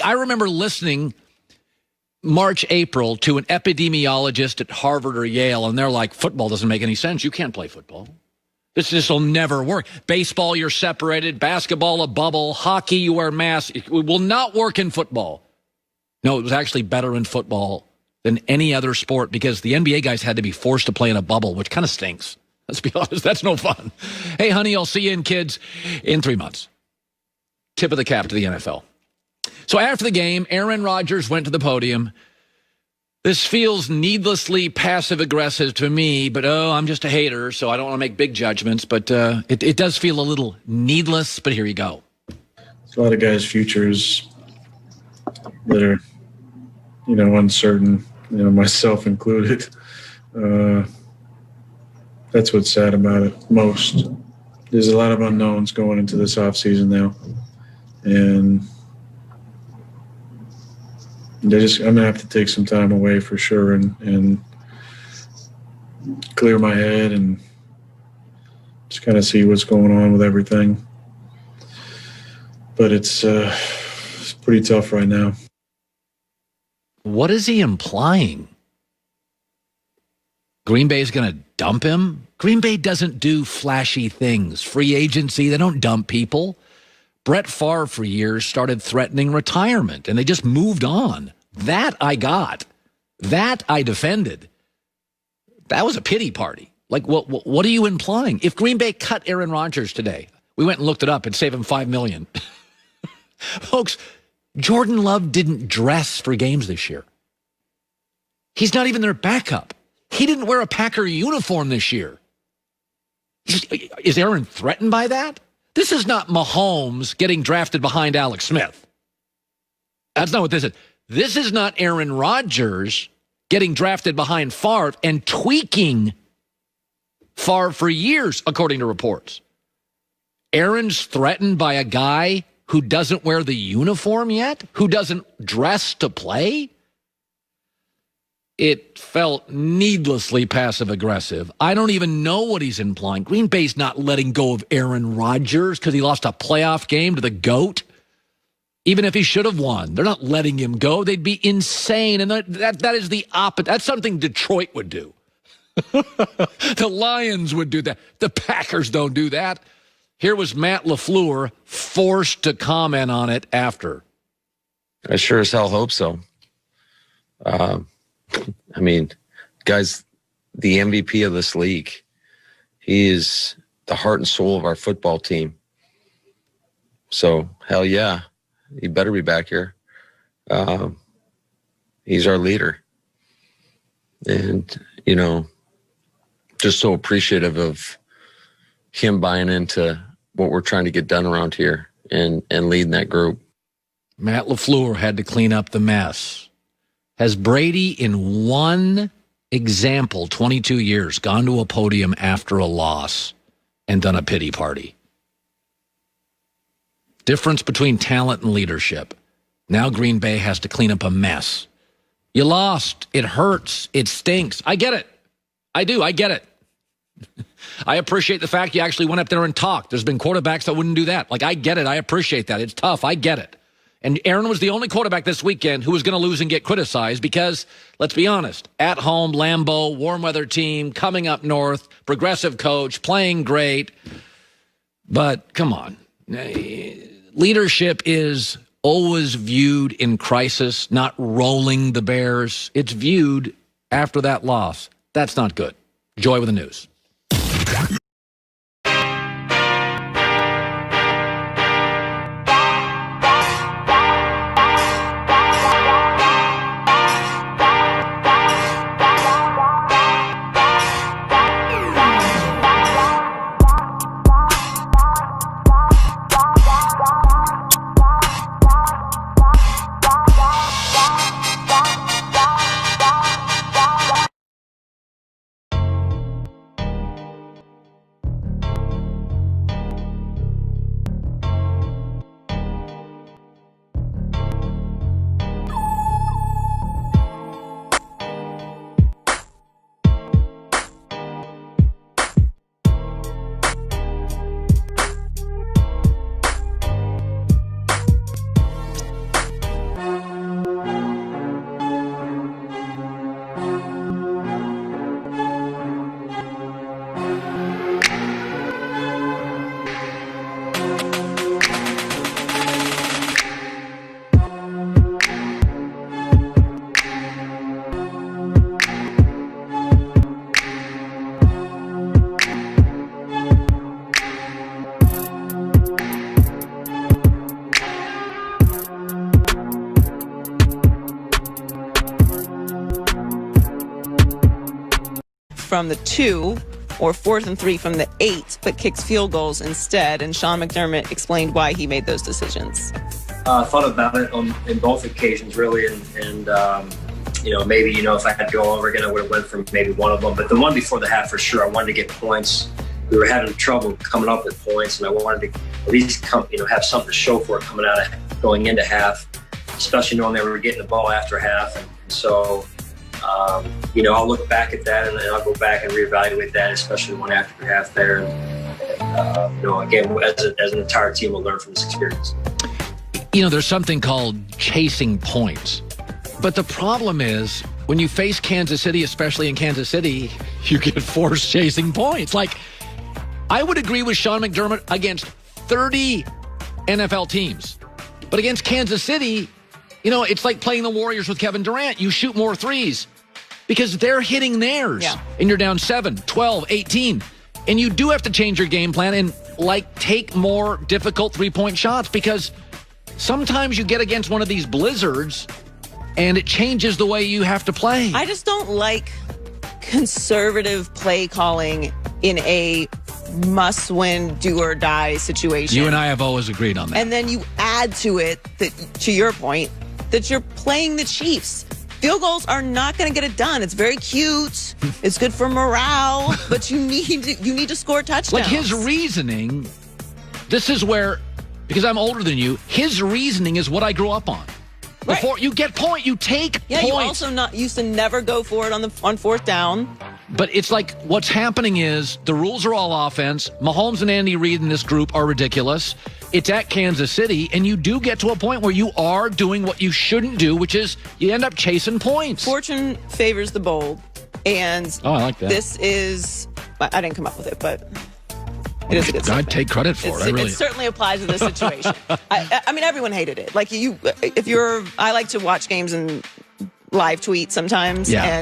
I remember listening March, April to an epidemiologist at Harvard or Yale, and they're like, football doesn't make any sense. You can't play football. This will never work. Baseball, you're separated. Basketball, a bubble. Hockey, you wear masks. It will not work in football. No, it was actually better in football than any other sport because the NBA guys had to be forced to play in a bubble, which kind of stinks. Let's be honest. That's no fun. Hey, honey, I'll see you in kids in 3 months. Tip of the cap to the NFL. So after the game, Aaron Rodgers went to the podium. This feels needlessly passive-aggressive to me, but, I'm just a hater, so I don't want to make big judgments. But it does feel a little needless, but here you go. There's a lot of guys' futures that are, uncertain, myself included. That's what's sad about it most. There's a lot of unknowns going into this offseason now. And I'm going to have to take some time away for sure and clear my head and just kind of see what's going on with everything. But it's pretty tough right now. What is he implying? Green Bay is going to dump him? Green Bay doesn't do flashy things. Free agency, they don't dump people. Brett Favre, for years, started threatening retirement, and they just moved on. That I got. That I defended. That was a pity party. Like, what are you implying? If Green Bay cut Aaron Rodgers today, we went and looked it up and saved him $5 million. Folks, Jordan Love didn't dress for games this year. He's not even their backup. He didn't wear a Packer uniform this year. Is Aaron threatened by that? This is not Mahomes getting drafted behind Alex Smith. That's not what this is. This is not Aaron Rodgers getting drafted behind Favre and tweaking Favre for years, according to reports. Aaron's threatened by a guy who doesn't wear the uniform yet, who doesn't dress to play. It felt needlessly passive-aggressive. I don't even know what he's implying. Green Bay's not letting go of Aaron Rodgers because he lost a playoff game to the GOAT. Even if he should have won, they're not letting him go. They'd be insane, and that is the opposite. That's something Detroit would do. The Lions would do that. The Packers don't do that. Here was Matt LaFleur forced to comment on it after. I sure as hell hope so. I mean, guy's the MVP of this league. He is the heart and soul of our football team. So, hell yeah, he better be back here. He's our leader. And, just so appreciative of him buying into what we're trying to get done around here and leading that group. Matt LaFleur had to clean up the mess. Has Brady, in one example, 22 years, gone to a podium after a loss and done a pity party? Difference between talent and leadership. Now Green Bay has to clean up a mess. You lost. It hurts. It stinks. I get it. I do. I get it. I appreciate the fact you actually went up there and talked. There's been quarterbacks that wouldn't do that. Like, I get it. I appreciate that. It's tough. I get it. And Aaron was the only quarterback this weekend who was going to lose and get criticized because, let's be honest, at home, Lambeau, warm weather team, coming up north, progressive coach, playing great. But come on. Leadership is always viewed in crisis, not rolling the Bears. It's viewed after that loss. That's not good. Joy with the news. from the 2 or 4th and 3 from the 8, but kicks field goals instead. And Sean McDermott explained why he made those decisions. Thought about it in both occasions, really, and maybe, if I had to go over again, I would have went for maybe one of them. But the one before the half, for sure, I wanted to get points. We were having trouble coming up with points, and I wanted to at least have something to show for it going into half, especially knowing they were getting the ball after half. And so, I'll look back at that, and I'll go back and reevaluate that, especially the one after half there. And, again, as an entire team, we'll learn from this experience. There's something called chasing points. But the problem is, when you face Kansas City, especially in Kansas City, you get forced chasing points. Like, I would agree with Sean McDermott against 30 NFL teams. But against Kansas City, it's like playing the Warriors with Kevin Durant. You shoot more threes because they're hitting theirs. Yeah. And you're down 7, 12, 18. And you do have to change your game plan and, take more difficult three-point shots because sometimes you get against one of these blizzards and it changes the way you have to play. I just don't like conservative play calling in a must-win, do-or-die situation. You and I have always agreed on that. And then you add to it, to your point, that you're playing the Chiefs. Field goals are not going to get it done. It's very cute. It's good for morale, but you need to score touchdowns. Like his reasoning, this is where, because I'm older than you, his reasoning is what I grew up on. Right. Before you get point, you take points. You also used to never go for it on 4th down. But it's like what's happening is the rules are all offense. Mahomes and Andy Reid in this group are ridiculous. It's at Kansas City, and you do get to a point where you are doing what you shouldn't do, which is you end up chasing points. Fortune favors the bold. And I like that. This is, I didn't come up with it, but it is a good I'd take credit for it. It certainly applies to this situation. I mean, everyone hated it. Like I like to watch games and live tweet sometimes. Yeah. And